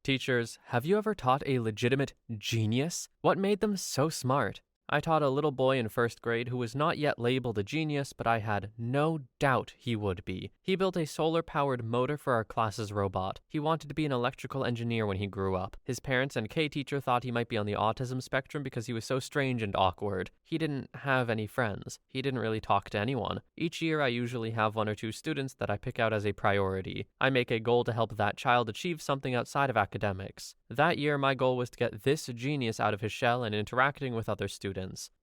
Teachers, have you ever taught a legitimate genius? What made them so smart? I taught a little boy in first grade who was not yet labeled a genius, but I had no doubt he would be. He built a solar-powered motor for our class's robot. He wanted to be an electrical engineer when he grew up. His parents and K-teacher thought he might be on the autism spectrum because he was so strange and awkward. He didn't have any friends. He didn't really talk to anyone. Each year I usually have 1 or 2 students that I pick out as a priority. I make a goal to help that child achieve something outside of academics. That year my goal was to get this genius out of his shell and interacting with other students.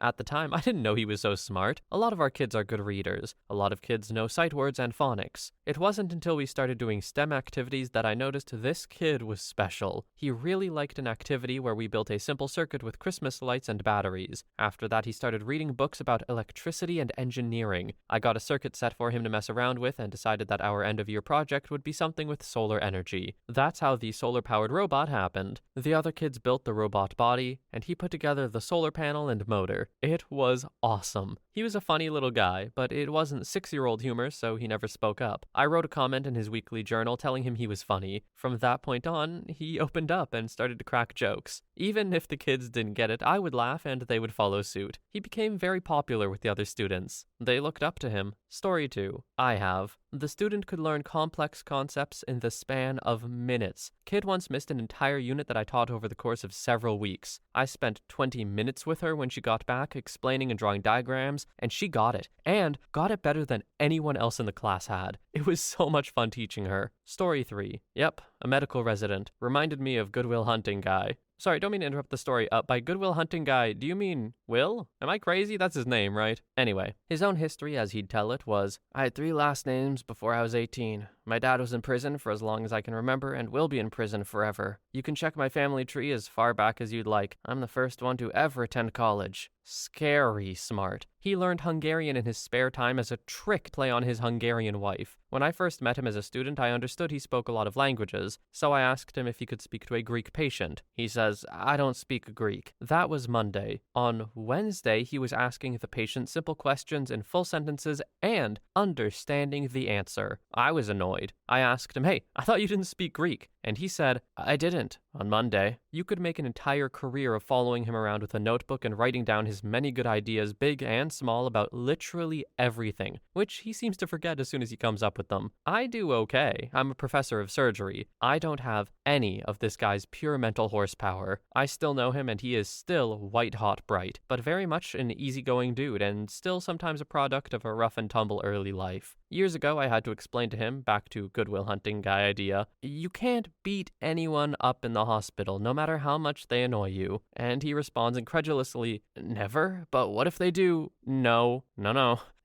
At the time, I didn't know he was so smart. A lot of our kids are good readers. A lot of kids know sight words and phonics. It wasn't until we started doing STEM activities that I noticed this kid was special. He really liked an activity where we built a simple circuit with Christmas lights and batteries. After that, he started reading books about electricity and engineering. I got a circuit set for him to mess around with and decided that our end-of-year project would be something with solar energy. That's how the solar-powered robot happened. The other kids built the robot body, and he put together the solar panel and motor. It was awesome. He was a funny little guy, but it wasn't 6-year-old humor, so he never spoke up. I wrote a comment in his weekly journal telling him he was funny. From that point on, he opened up and started to crack jokes. Even if the kids didn't get it, I would laugh and they would follow suit. He became very popular with the other students. They looked up to him. Story 2. I have. The student could learn complex concepts in the span of minutes. Kid once missed an entire unit that I taught over the course of several weeks. I spent 20 minutes with her when she got back, explaining and drawing diagrams, and she got it. And got it better than anyone else in the class had. It was so much fun teaching her. Story 3. Yep, a medical resident. Reminded me of Good Will Hunting guy. Sorry, don't mean to interrupt the story. By Good Will Hunting guy, do you mean Will? Am I crazy? That's his name, right? Anyway, his own history, as he'd tell it, was, I had 3 last names before I was 18. My dad was in prison for as long as I can remember and will be in prison forever. You can check my family tree as far back as you'd like. I'm the first one to ever attend college. Scary smart. He learned Hungarian in his spare time as a trick to play on his Hungarian wife. When I first met him as a student, I understood he spoke a lot of languages, so I asked him if he could speak to a Greek patient. He says, I don't speak Greek. That was Monday. On Wednesday, he was asking the patient simple questions in full sentences and understanding the answer. I was annoyed. I asked him, hey, I thought you didn't speak Greek. And he said, I didn't, on Monday. You could make an entire career of following him around with a notebook and writing down his many good ideas, big and small, about literally everything, which he seems to forget as soon as he comes up with them. I do okay. I'm a professor of surgery. I don't have any of this guy's pure mental horsepower. I still know him and he is still white-hot bright, but very much an easygoing dude and still sometimes a product of a rough and tumble early life. Years ago, I had to explain to him, back to Good Will Hunting guy idea, you can't beat anyone up in the hospital, no matter how much they annoy you. And he responds incredulously, never? But what if they do? No,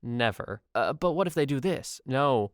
never. But what if they do this? No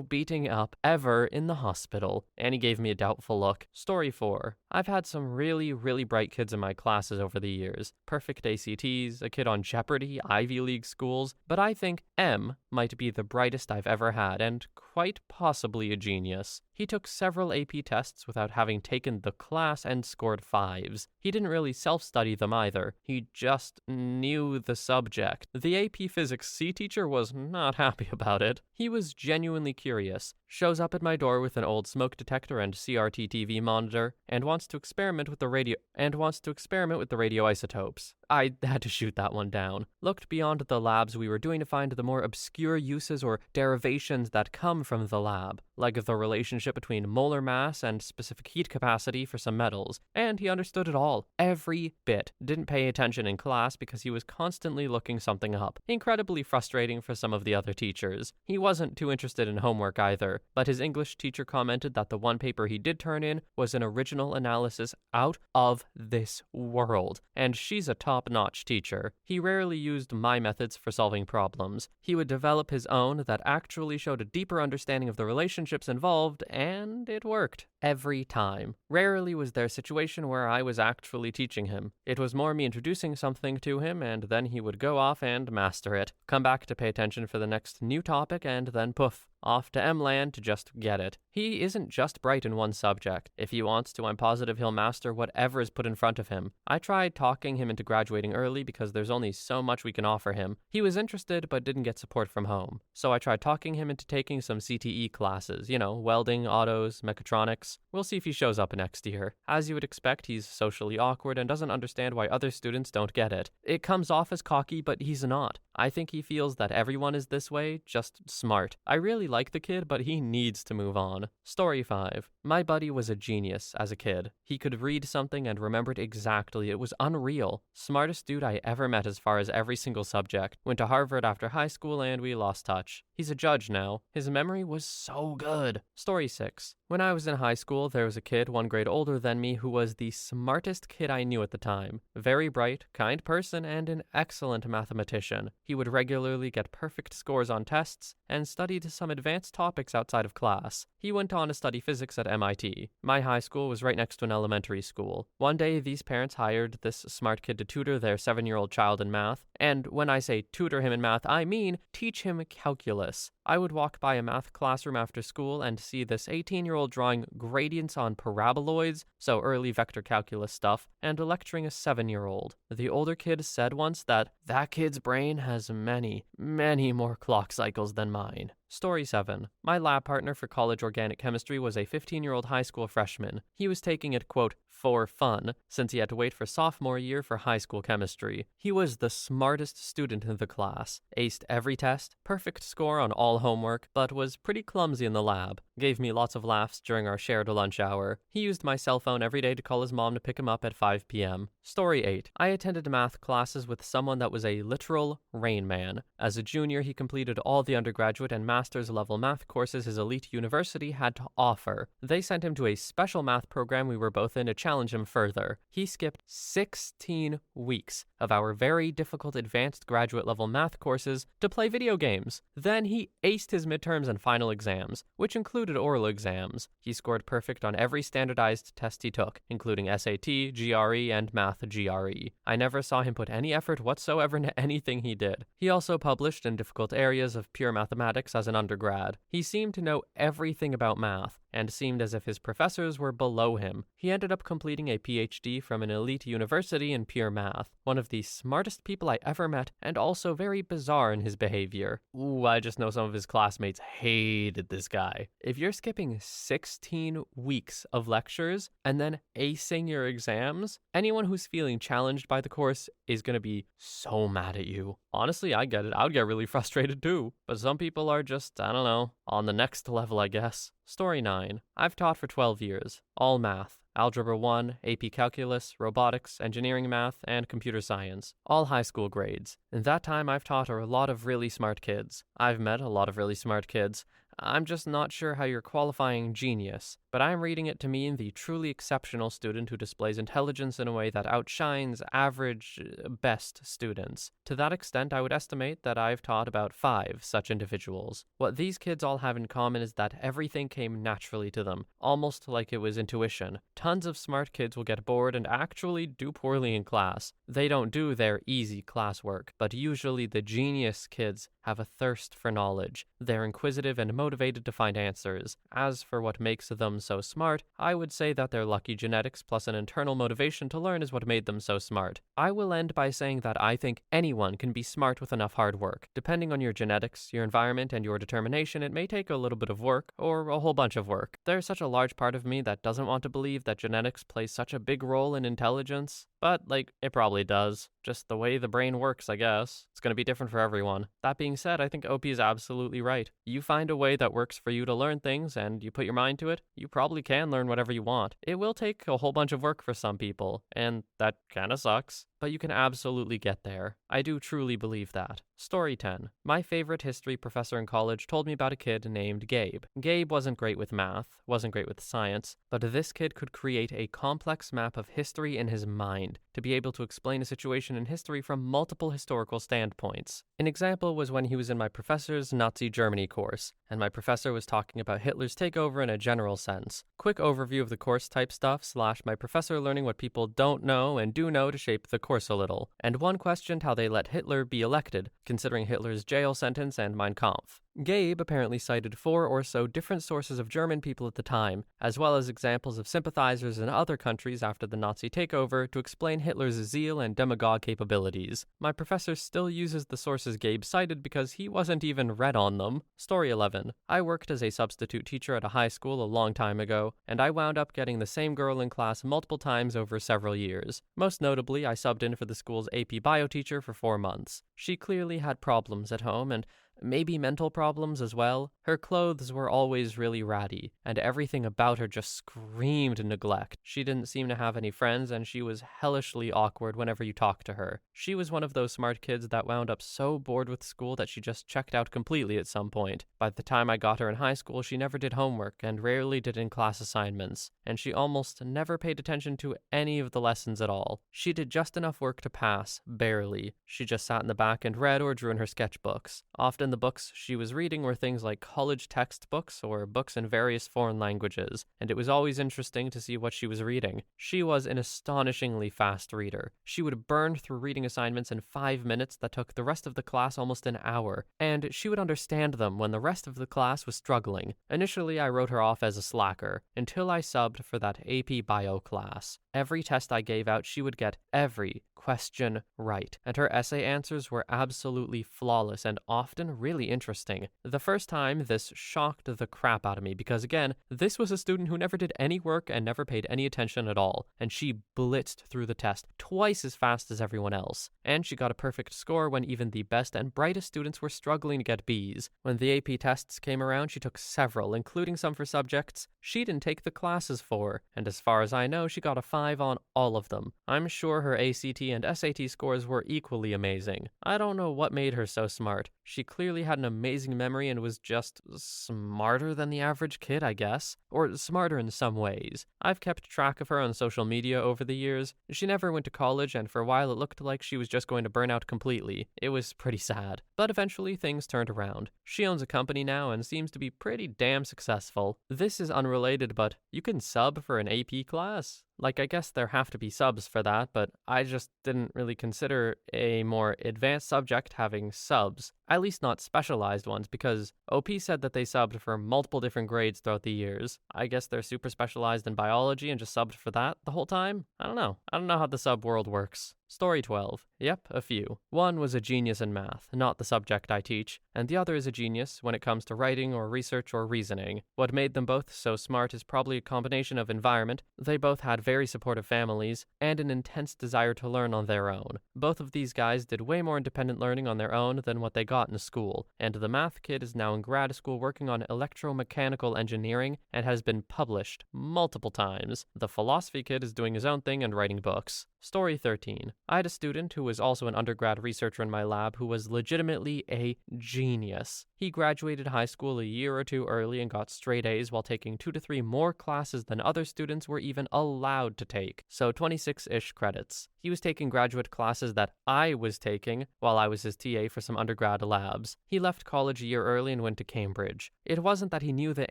beating up ever in the hospital. And he gave me a doubtful look. Story 4. I've had some really, really bright kids in my classes over the years. Perfect ACTs, a kid on Jeopardy, Ivy League schools, but I think M might be the brightest I've ever had, and quite possibly a genius. He took several AP tests without having taken the class and scored 5s. He didn't really self-study them either. He just knew the subject. The AP Physics C teacher was not happy about it. He was genuinely curious, shows up at my door with an old smoke detector and CRT TV monitor, and wants to experiment with the radioisotopes. I had to shoot that one down. Looked beyond the labs we were doing to find the more obscure uses or derivations that come from the lab, like the relationship between molar mass and specific heat capacity for some metals, and he understood it all, every bit. Didn't pay attention in class because he was constantly looking something up. Incredibly frustrating for some of the other teachers. He wasn't too interested in homework either, but his English teacher commented that the one paper he did turn in was an original analysis out of this world, and she's a top-notch teacher. He rarely used my methods for solving problems. He would develop his own that actually showed a deeper understanding of the relationships involved, and it worked. Every time. Rarely was there a situation where I was actually teaching him. It was more me introducing something to him, and then he would go off and master it, come back to pay attention for the next new topic, and then poof, off to M-Land to just get it. He isn't just bright in one subject. If he wants to, I'm positive he'll master whatever is put in front of him. I tried talking him into graduating early because there's only so much we can offer him. He was interested but didn't get support from home. So I tried talking him into taking some CTE classes, welding, autos, mechatronics. We'll see if he shows up next year. As you would expect, he's socially awkward and doesn't understand why other students don't get it. It comes off as cocky, but he's not. I think he feels that everyone is this way, just smart. I really like the kid, but he needs to move on. Story 5. My buddy was a genius as a kid. He could read something and remember it exactly. It was unreal. Smartest dude I ever met as far as every single subject. Went to Harvard after high school and we lost touch. He's a judge now. His memory was so good. Story 6. When I was in high school, there was a kid 1 grade older than me who was the smartest kid I knew at the time. Very bright, kind person, and an excellent mathematician. He would regularly get perfect scores on tests and studied some advanced topics outside of class. He went on to study physics at MIT. My high school was right next to an elementary school. One day, these parents hired this smart kid to tutor their 7-year-old child in math. And when I say tutor him in math, I mean teach him calculus. I would walk by a math classroom after school and see this 18-year-old drawing gradients on paraboloids, so early vector calculus stuff, and lecturing a 7-year-old. The older kid said once that kid's brain has many, many more clock cycles than mine. Story 7. My lab partner for college organic chemistry was a 15-year-old high school freshman. He was taking it, quote, for fun, since he had to wait for sophomore year for high school chemistry. He was the smartest student in the class, aced every test, perfect score on all homework, but was pretty clumsy in the lab. Gave me lots of laughs during our shared lunch hour. He used my cell phone every day to call his mom to pick him up at 5 p.m. Story 8. I attended math classes with someone that was a literal rainman. As a junior, he completed all the undergraduate and master's level math courses his elite university had to offer. They sent him to a special math program we were both in to challenge him further. He skipped 16 weeks of our very difficult advanced graduate level math courses to play video games. Then he aced his midterms and final exams, which included oral exams. He scored perfect on every standardized test he took, including SAT, GRE, and Math GRE. I never saw him put any effort whatsoever into anything he did. He also published in difficult areas of pure mathematics as an undergrad. He seemed to know everything about math, and seemed as if his professors were below him. He ended up completing a PhD from an elite university in pure math. One of the smartest people I ever met, and also very bizarre in his behavior. Ooh, I just know some of his classmates hated this guy. If you're skipping 16 weeks of lectures and then acing your exams, anyone who's feeling challenged by the course is going to be so mad at you. Honestly, I get it. I would get really frustrated too. But some people are just, on the next level, I guess. Story 9. I've taught for 12 years. All math. Algebra 1, AP Calculus, Robotics, Engineering Math, and Computer Science. All high school grades. In that time, I've taught a lot of really smart kids. I've met a lot of really smart kids. I'm just not sure how you're qualifying genius, but I'm reading it to mean the truly exceptional student who displays intelligence in a way that outshines average, best students. To that extent, I would estimate that I've taught about 5 such individuals. What these kids all have in common is that everything came naturally to them, almost like it was intuition. Tons of smart kids will get bored and actually do poorly in class. They don't do their easy classwork, but usually the genius kids have a thirst for knowledge. They're inquisitive and motivated to find answers. As for what makes them so smart, I would say that their lucky genetics plus an internal motivation to learn is what made them so smart. I will end by saying that I think anyone can be smart with enough hard work. Depending on your genetics, your environment, and your determination, it may take a little bit of work, or a whole bunch of work. There's such a large part of me that doesn't want to believe that genetics plays such a big role in intelligence, but, it probably does. Just the way the brain works, I guess. It's going to be different for everyone. That being said, I think OP is absolutely right. You find a way that works for you to learn things, and you put your mind to it, you probably can learn whatever you want. It will take a whole bunch of work for some people, and that kinda sucks, but you can absolutely get there. I do truly believe that. Story 10. My favorite history professor in college told me about a kid named Gabe. Gabe wasn't great with math, wasn't great with science, but this kid could create a complex map of history in his mind to be able to explain a situation in history from multiple historical standpoints. An example was when he was in my professor's Nazi Germany course, and my professor was talking about Hitler's takeover in a general sense. Quick overview of the course type stuff / my professor learning what people don't know and do know to shape the course a little. And one questioned how they let Hitler be elected, considering Hitler's jail sentence and Mein Kampf. Gabe apparently cited 4 or so different sources of German people at the time, as well as examples of sympathizers in other countries after the Nazi takeover to explain Hitler's zeal and demagogue capabilities. My professor still uses the sources Gabe cited because he wasn't even read on them. Story 11. I worked as a substitute teacher at a high school a long time ago, and I wound up getting the same girl in class multiple times over several years. Most notably, I subbed in for the school's AP bio teacher for 4 months. She clearly had problems at home, and maybe mental problems as well. Her clothes were always really ratty, and everything about her just screamed neglect. She didn't seem to have any friends, and she was hellishly awkward whenever you talked to her. She was one of those smart kids that wound up so bored with school that she just checked out completely at some point. By the time I got her in high school, she never did homework and rarely did in-class assignments, and she almost never paid attention to any of the lessons at all. She did just enough work to pass, barely. She just sat in the back and read or drew in her sketchbooks. Often the books she was reading were things like college textbooks or books in various foreign languages, and it was always interesting to see what she was reading. She was an astonishingly fast reader. She would burn through reading assignments in 5 minutes that took the rest of the class almost an hour, and she would understand them when the rest of the class was struggling. Initially, I wrote her off as a slacker, until I subbed for that AP bio class. Every test I gave out, she would get every question right, and her essay answers were absolutely flawless and often really interesting. The first time, this shocked the crap out of me because, again, this was a student who never did any work and never paid any attention at all, and she blitzed through the test twice as fast as everyone else. And she got a perfect score when even the best and brightest students were struggling to get B's. When the AP tests came around, she took several, including some for subjects she didn't take the classes for, and as far as I know, she got a 5 on all of them. I'm sure her ACT and SAT scores were equally amazing. I don't know what made her so smart. She clearly had an amazing memory and was just smarter than the average kid, I guess. Or smarter in some ways. I've kept track of her on social media over the years. She never went to college, and for a while it looked like she was just going to burn out completely. It was pretty sad. But eventually things turned around. She owns a company now and seems to be pretty damn successful. This is unrelated, but you can sub for an AP class? Like, I guess there have to be subs for that, but I just didn't really consider a more advanced subject having subs, at least not specialized ones, because OP said that they subbed for multiple different grades throughout the years. I guess they're super specialized in biology and just subbed for that the whole time? I don't know. I don't know how the sub world works. Story 12. Yep, a few. One was a genius in math, not the subject I teach, and the other is a genius when it comes to writing or research or reasoning. What made them both so smart is probably a combination of environment. They both had very supportive families, and an intense desire to learn on their own. Both of these guys did way more independent learning on their own than what they got in school, and the math kid is now in grad school working on electromechanical engineering and has been published multiple times. The philosophy kid is doing his own thing and writing books. Story 13. I had a student who was also an undergrad researcher in my lab who was legitimately a genius. He graduated high school a year or two early and got straight A's while taking 2 to 3 more classes than other students were even allowed to take, so 26-ish credits. He was taking graduate classes that I was taking while I was his TA for some undergrad labs. He left college a year early and went to Cambridge. It wasn't that he knew the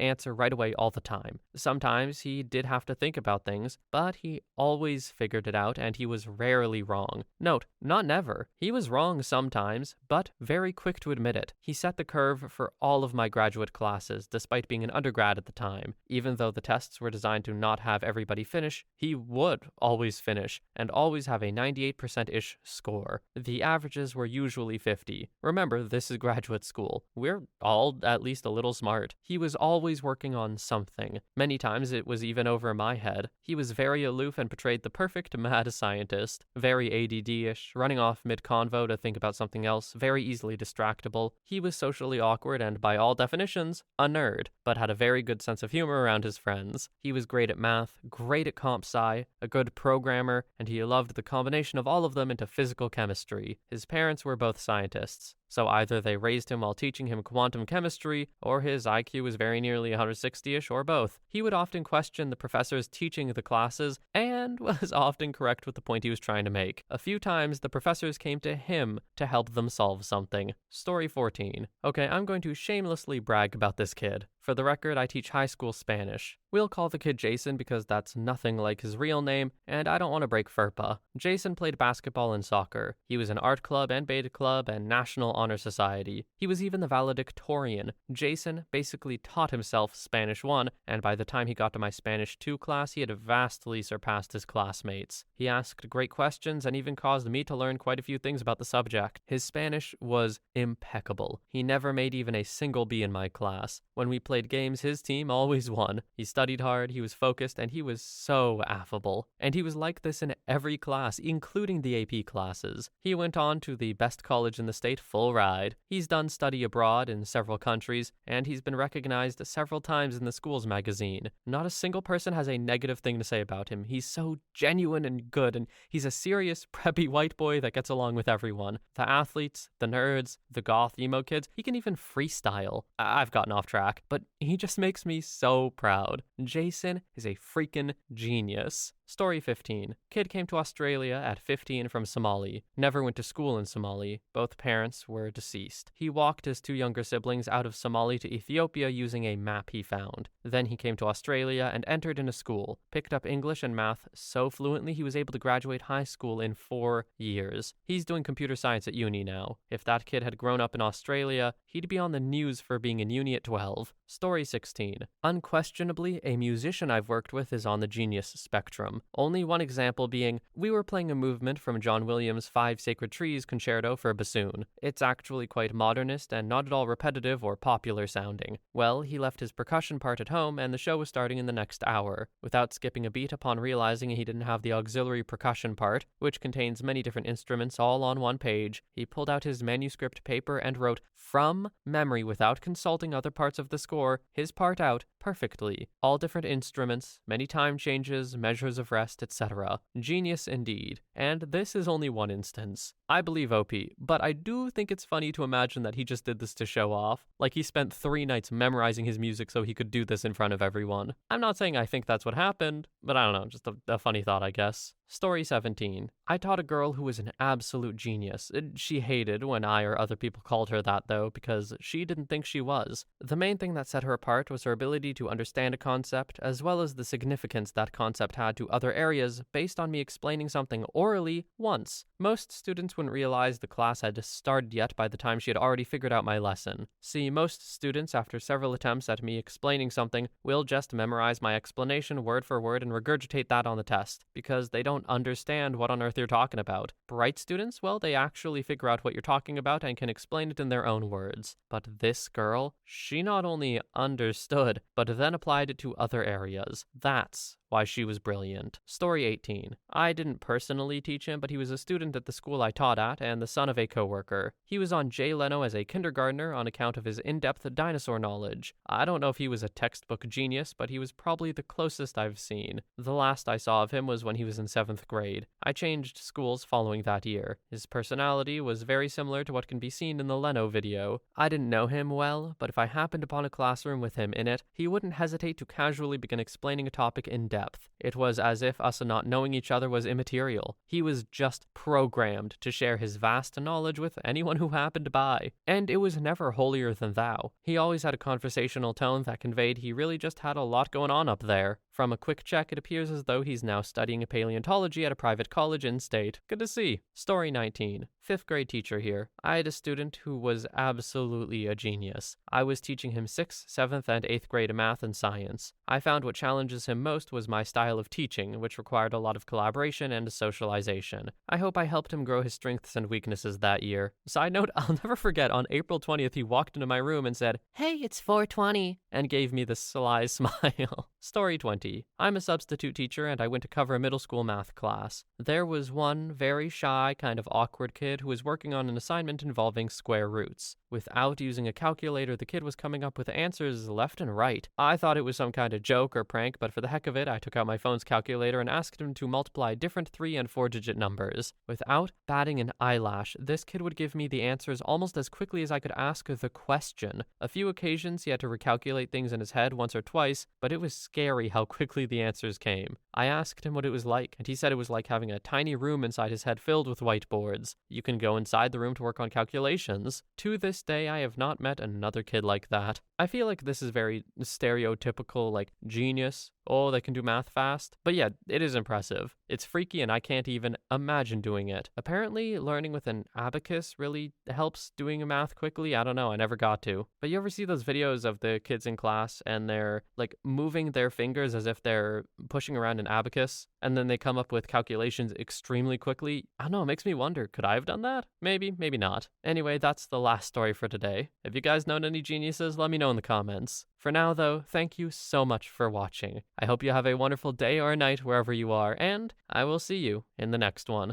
answer right away all the time. Sometimes he did have to think about things, but he always figured it out, and he was rarely wrong. Note, not never. He was wrong sometimes, but very quick to admit it. He set the curve for all of my graduate classes, despite being an undergrad at the time. Even though the tests were designed to not have everybody finish, he would always finish, and always have a 98%-ish score. The averages were usually 50. Remember, this is graduate school. We're all at least a little smart. He was always working on something. Many times it was even over my head. He was very aloof and portrayed the perfect mad scientist. Very ADD-ish, running off mid-convo to think about something else, very easily distractible. He was socially awkward and, by all definitions, a nerd, but had a very good sense of humor around his friends. He was great at math, great at comp sci, a good programmer, and he loved the combination of all of them into physical chemistry. His parents were both scientists, so either they raised him while teaching him quantum chemistry, or his IQ was very nearly 160-ish, or both. He would often question the professors teaching the classes, and was often correct with the point he was trying to make. A few times, the professors came to him to help them solve something. Story 14. Okay, I'm going to shamelessly brag about this kid. For For the record, I teach high school Spanish. We'll call the kid Jason because that's nothing like his real name, and I don't want to break FERPA. Jason played basketball and soccer. He was in art club and beta club and National Honor Society. He was even the valedictorian. Jason basically taught himself Spanish 1, and by the time he got to my Spanish 2 class, he had vastly surpassed his classmates. He asked great questions and even caused me to learn quite a few things about the subject. His Spanish was impeccable. He never made even a single B in my class. When we played games, his team always won. He studied hard, he was focused, and he was so affable. And he was like this in every class, including the AP classes. He went on to the best college in the state, full ride. He's done study abroad in several countries, and he's been recognized several times in the school's magazine. Not a single person has a negative thing to say about him. He's so genuine and good, and he's a serious, preppy white boy that gets along with everyone. The athletes, the nerds, the goth emo kids, he can even freestyle. I've gotten off track, but he just makes me so proud. Jason is a freaking genius. Story 15. Kid came to Australia at 15 from Somali. Never went to school in Somali. Both parents were deceased. He walked his 2 younger siblings out of Somali to Ethiopia using a map he found. Then he came to Australia and entered into school. Picked up English and math so fluently he was able to graduate high school in 4 years. He's doing computer science at uni now. If that kid had grown up in Australia, he'd be on the news for being in uni at 12. Story 16. Unquestionably, a musician I've worked with is on the genius spectrum. Only one example being, we were playing a movement from John Williams' 5 Sacred Trees concerto for bassoon. It's actually quite modernist and not at all repetitive or popular sounding. Well, he left his percussion part at home and the show was starting in the next hour. Without skipping a beat upon realizing he didn't have the auxiliary percussion part, which contains many different instruments all on one page, he pulled out his manuscript paper and wrote from memory without consulting other parts of the score, his part out perfectly. All different instruments, many time changes, measures of rest, etc. Genius indeed. And this is only one instance. I believe OP, but I do think it's funny to imagine that he just did this to show off. Like he spent 3 nights memorizing his music so he could do this in front of everyone. I'm not saying I think that's what happened, but I don't know, just a funny thought, I guess. Story 17. I taught a girl who was an absolute genius. She hated when I or other people called her that, though, because she didn't think she was. The main thing that set her apart was her ability to understand a concept, as well as the significance that concept had to other areas based on me explaining something orally once. Most students wouldn't realize the class had started yet by the time she had already figured out my lesson. See, most students, after several attempts at me explaining something, will just memorize my explanation word for word and regurgitate that on the test, because they don't understand what on earth you're talking about. Bright students, well, they actually figure out what you're talking about and can explain it in their own words. But this girl, she not only understood, but then applied it to other areas. That's why she was brilliant. Story 18. I didn't personally teach him, but he was a student at the school I taught at and the son of a coworker. He was on Jay Leno as a kindergartner on account of his in-depth dinosaur knowledge. I don't know if he was a textbook genius, but he was probably the closest I've seen. The last I saw of him was when he was in 7th grade. I changed schools following that year. His personality was very similar to what can be seen in the Leno video. I didn't know him well, but if I happened upon a classroom with him in it, he wouldn't hesitate to casually begin explaining a topic in depth. It was as if us not knowing each other was immaterial. He was just programmed to share his vast knowledge with anyone who happened by. And it was never holier than thou. He always had a conversational tone that conveyed he really just had a lot going on up there. From a quick check, it appears as though he's now studying paleontology at a private college in state. Good to see. Story 19. 5th grade teacher here. I had a student who was absolutely a genius. I was teaching him 6th, 7th, and 8th grade math and science. I found what challenges him most was my style of teaching, which required a lot of collaboration and socialization. I hope I helped him grow his strengths and weaknesses that year. Side note, I'll never forget, on April 20th, he walked into my room and said, "Hey, it's 420, and gave me the sly smile. Story 20. I'm a substitute teacher and I went to cover a middle school math class. There was one very shy, kind of awkward kid who was working on an assignment involving square roots. Without using a calculator, the kid was coming up with answers left and right. I thought it was some kind of joke or prank, but for the heck of it, I took out my phone's calculator and asked him to multiply different 3 and 4-digit numbers. Without batting an eyelash, this kid would give me the answers almost as quickly as I could ask the question. A few occasions he had to recalculate things in his head once or twice, but it was scary how quickly the answers came. I asked him what it was like, and he said it was like having a tiny room inside his head filled with whiteboards. You can go inside the room to work on calculations. To this day, I have not met another kid like that. I feel like this is very stereotypical, like, genius. Oh, they can do math fast. But yeah, it is impressive. It's freaky and I can't even imagine doing it. Apparently, learning with an abacus really helps doing math quickly. I don't know, I never got to. But you ever see those videos of the kids in class and they're like moving their fingers as if they're pushing around an abacus and then they come up with calculations extremely quickly? I don't know, it makes me wonder, could I have done that? Maybe, maybe not. Anyway, that's the last story for today. If you guys known any geniuses, let me know in the comments. For now, though, thank you so much for watching. I hope you have a wonderful day or night wherever you are, and I will see you in the next one.